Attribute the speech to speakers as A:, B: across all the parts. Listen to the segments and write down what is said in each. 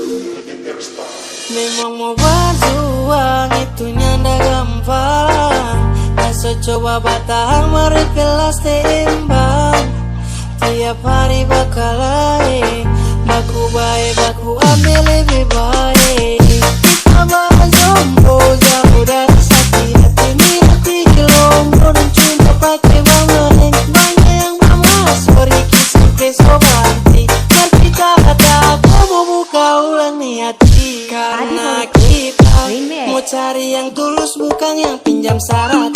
A: Memang mau berjuang itu nyanda gampang. Masa coba batang mari kelas seimbang. Tiap hari bakal lain, baku baik baku ambil lebih baik. Kita bahas jombo jauh dari sakit hati. Ini hati gelombo dan cuma pakai bangun. Banyak yang mama sorry kisah kesobanti. Dan kita kata aku mau buka ulang nih hati. Karena kita mau cari yang tulus bukan yang pinjam syarat.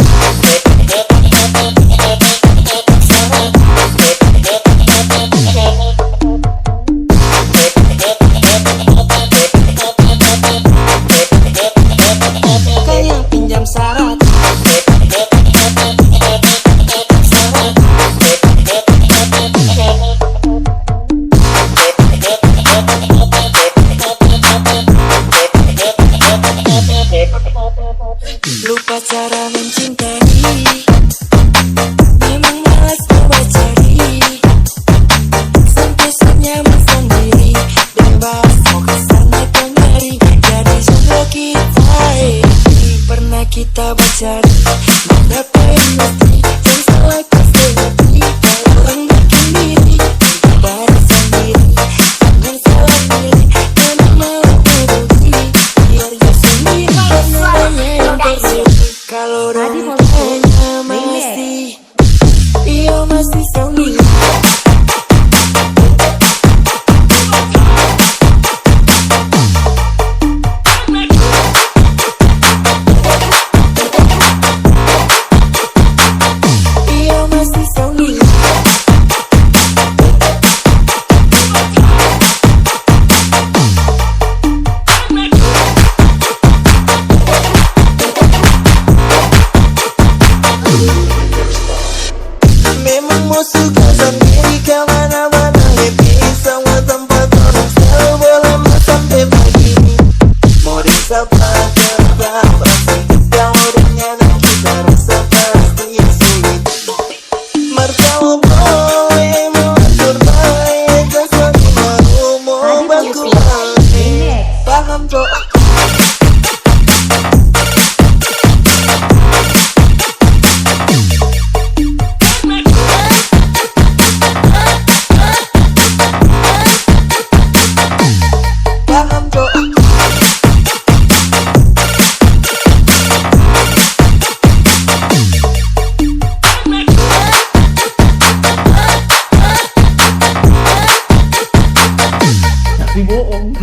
A: Bukan yang pinjam syarat. Lupa cara mencintai, memang malas coba cari. Sampai senyaman sendiri dan bahas mau kesana kemari. Jadi jodoh kita pernah kita bercari. Mendapat mati dan salah kesehati. Kalau orang bikin diri baru sendiri. Jangan salah pilih dan mau berugi. Biar dia sendiri benar yang terjadi. Kalau orang tanya masih, iya masih songil. Iya masih songil. Memang mau suka sendiri kemana-mana. Happy sama tempat orang selalu berlama sampai pagi. Mau disapa siapa kau dengan kita rasa pasti sulit. Mertua boleh mengatur baik dan suatu baru mau baku balik. Paham kok? Paham kok?
B: Tapi bohong.